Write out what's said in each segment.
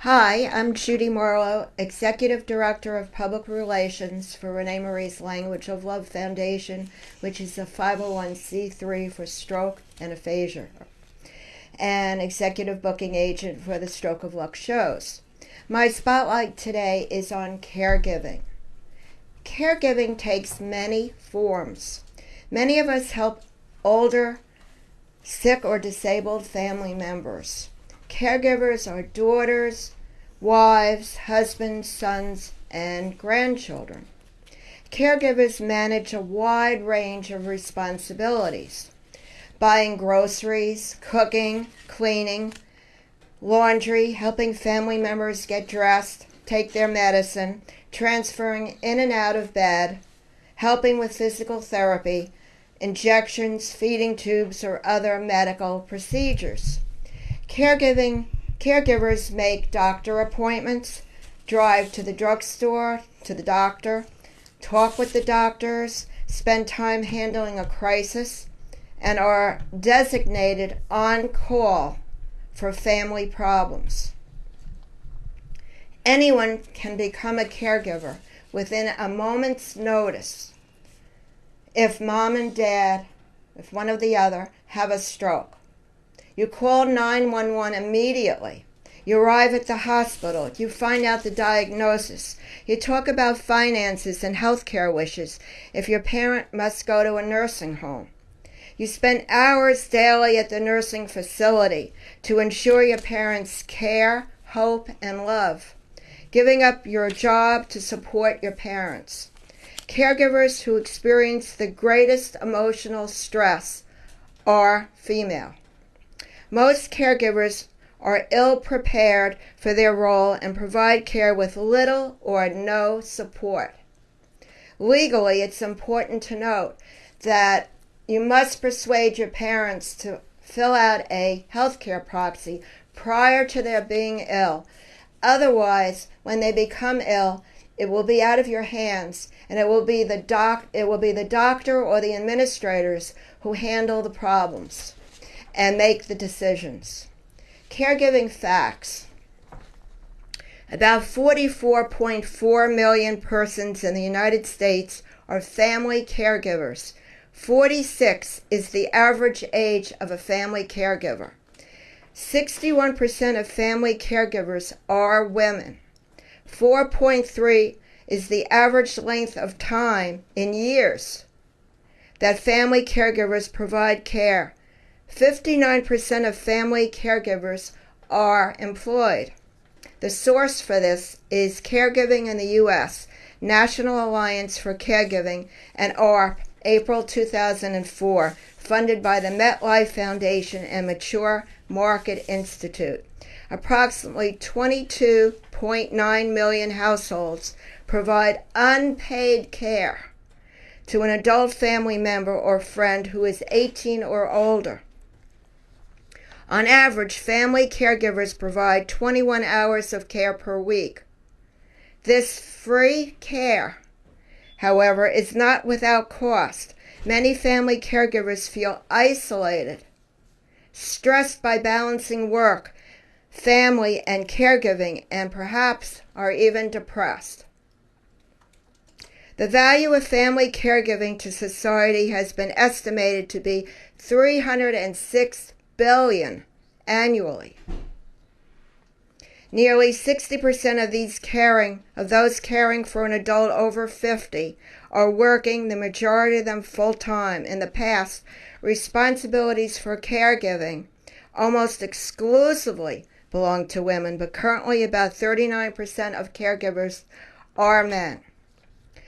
Hi, I'm Judy Marlowe, Executive Director of Public Relations for ReneMarie's Language of Love Foundation, which is a 501c3 for Stroke and Aphasia, and Executive Booking Agent for the Stroke of Luck shows. My spotlight today is on caregiving. Caregiving takes many forms. Many of us help older, sick, or disabled family members. Caregivers are daughters, wives, husbands, sons, and grandchildren. Caregivers manage a wide range of responsibilities: buying groceries, cooking, cleaning, laundry, helping family members get dressed, take their medicine, transferring in and out of bed, helping with physical therapy, injections, feeding tubes, or other medical procedures. Caregivers make doctor appointments, drive to the drugstore, to the doctor, talk with the doctors, spend time handling a crisis, and are designated on call for family problems. Anyone can become a caregiver within a moment's notice if mom and dad, if one or the other, have a stroke. You call 911 immediately. You arrive at the hospital. You find out the diagnosis. You talk about finances and health care wishes if your parent must go to a nursing home. You spend hours daily at the nursing facility to ensure your parents' care, hope, and love, giving up your job to support your parents. Caregivers who experience the greatest emotional stress are female. Most caregivers are ill-prepared for their role and provide care with little or no support. Legally, it's important to note that you must persuade your parents to fill out a healthcare proxy prior to their being ill. Otherwise, when they become ill, it will be out of your hands, and it will be the doctor or the administrators who handle the problems and make the decisions. Caregiving facts. About 44.4 million persons in the United States are family caregivers. 46 is the average age of a family caregiver. 61% of family caregivers are women. 4.3 is the average length of time in years that family caregivers provide care. 59% of family caregivers are employed. The source for this is Caregiving in the U.S., National Alliance for Caregiving, and AARP, April 2004, funded by the MetLife Foundation and Mature Market Institute. Approximately 22.9 million households provide unpaid care to an adult family member or friend who is 18 or older. On average, family caregivers provide 21 hours of care per week. This free care, however, is not without cost. Many family caregivers feel isolated, stressed by balancing work, family, and caregiving, and perhaps are even depressed. The value of family caregiving to society has been estimated to be $306 billion annually. Nearly 60% of those caring for an adult over 50 are working, the majority of them full-time. In the past, responsibilities for caregiving almost exclusively belong to women, but currently about 39% of caregivers are men.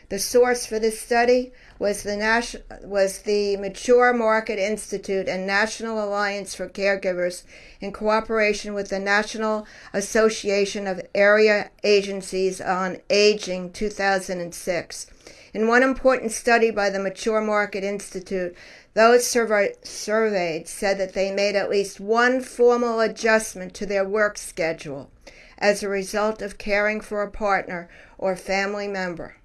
The source for this study was the Mature Market Institute and National Alliance for Caregivers in cooperation with the National Association of Area Agencies on Aging 2006. In one important study by the Mature Market Institute, those surveyed said that they made at least one formal adjustment to their work schedule as a result of caring for a partner or family member.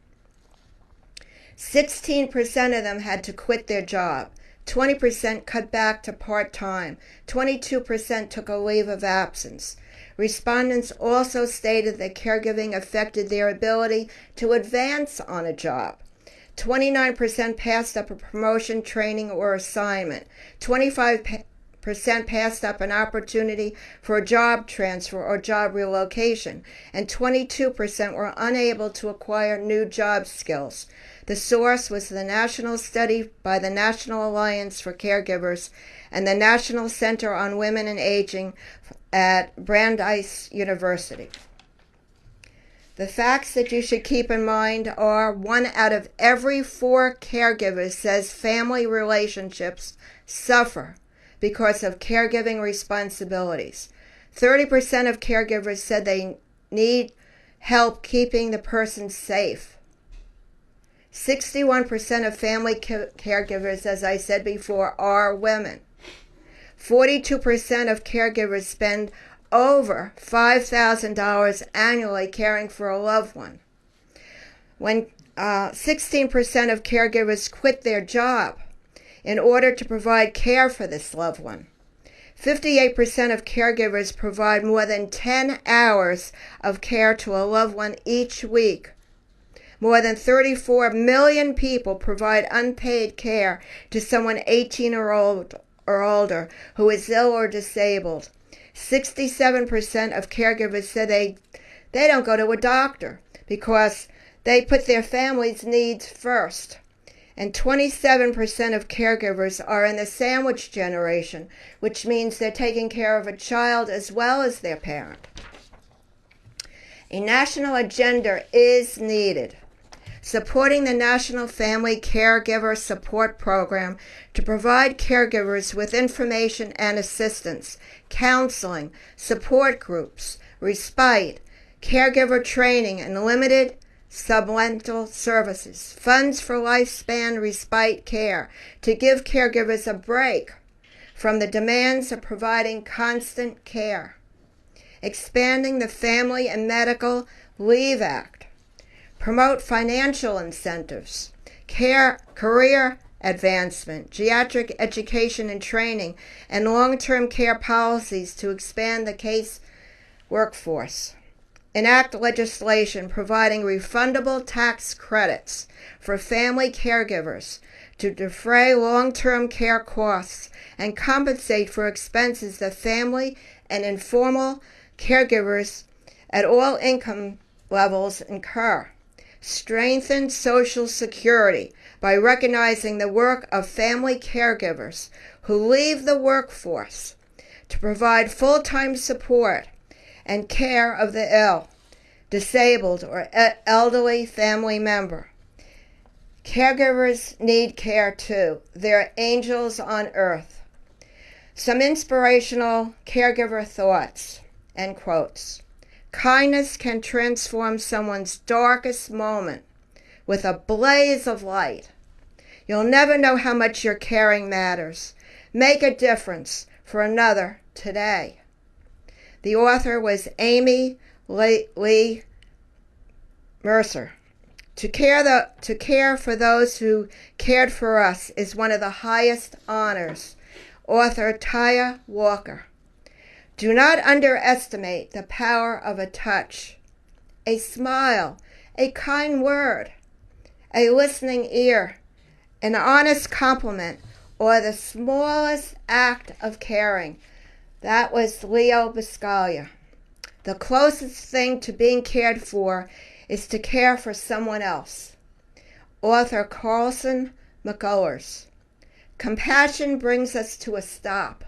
16% of them had to quit their job. 20% cut back to part-time. 22% took a leave of absence. Respondents also stated that caregiving affected their ability to advance on a job. 29% passed up a promotion, training, or assignment. 25% passed up an opportunity for a job transfer or job relocation, and 22% were unable to acquire new job skills. The source was the national study by the National Alliance for Caregivers and the National Center on Women and Aging at Brandeis University. The facts that you should keep in mind are 1 out of every 4 caregivers says family relationships suffer because of caregiving responsibilities. 30% of caregivers said they need help keeping the person safe. 61% of family caregivers, as I said before, are women. 42% of caregivers spend over $5,000 annually caring for a loved one. When 16% of caregivers quit their job in order to provide care for this loved one. 58% of caregivers provide more than 10 hours of care to a loved one each week. More than 34 million people provide unpaid care to someone 18 or older who is ill or disabled. 67% of caregivers said they don't go to a doctor because they put their family's needs first. And 27% of caregivers are in the sandwich generation, which means they're taking care of a child as well as their parent. A national agenda is needed, supporting the National Family Caregiver Support Program to provide caregivers with information and assistance, counseling, support groups, respite, caregiver training, and limited supplemental services, funds for lifespan respite care to give caregivers a break from the demands of providing constant care, expanding the Family and Medical Leave Act, promote financial incentives, career advancement, geriatric education and training, and long-term care policies to expand the case workforce. Enact legislation providing refundable tax credits for family caregivers to defray long-term care costs and compensate for expenses that family and informal caregivers at all income levels incur. Strengthen Social Security by recognizing the work of family caregivers who leave the workforce to provide full-time support and care of the ill, disabled, or elderly family member. Caregivers need care too. They're angels on earth. Some inspirational caregiver thoughts and quotes. Kindness can transform someone's darkest moment with a blaze of light. You'll never know how much your caring matters. Make a difference for another today. The author was Amy Lee Mercer. To care for those who cared for us is one of the highest honors. Author Taya Walker. Do not underestimate the power of a touch, a smile, a kind word, a listening ear, an honest compliment, or the smallest act of caring. That was Leo Biscaglia. The closest thing to being cared for is to care for someone else. Author Carlson McCullers. Compassion brings us to a stop,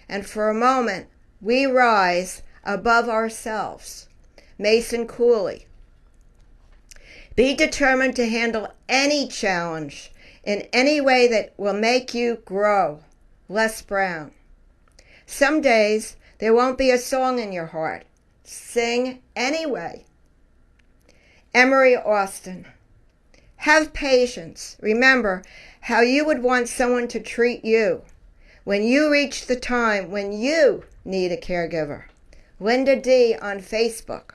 and for a moment we rise above ourselves. Mason Cooley. Be determined to handle any challenge in any way that will make you grow. Les Brown. Some days there won't be a song in your heart. Sing anyway. Emery Austin. Have patience. Remember how you would want someone to treat you when you reach the time when you need a caregiver. Linda D. on Facebook.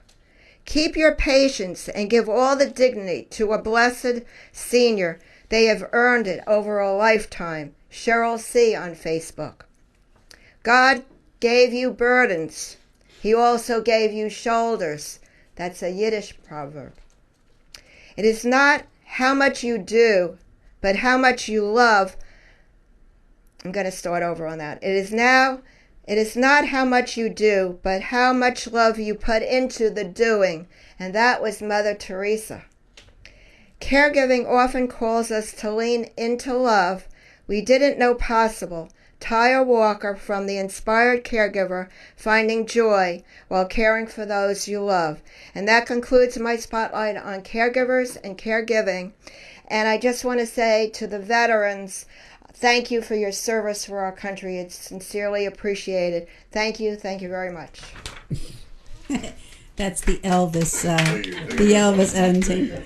Keep your patience and give all the dignity to a blessed senior. They have earned it over a lifetime. Cheryl C. on Facebook. God gave you burdens. He also gave you shoulders. That's a Yiddish proverb. It is not how much you do, but how much you love. I'm going to start over on that. It is not how much you do, but how much love you put into the doing. And that was Mother Teresa. Caregiving often calls us to lean into love we didn't know possible. Tyler Walker from The Inspired Caregiver, Finding Joy While Caring for Those You Love. And that concludes my spotlight on caregivers and caregiving. And I just want to say to the veterans, thank you for your service for our country. It's sincerely appreciated. Thank you very much. That's the Elvis ending.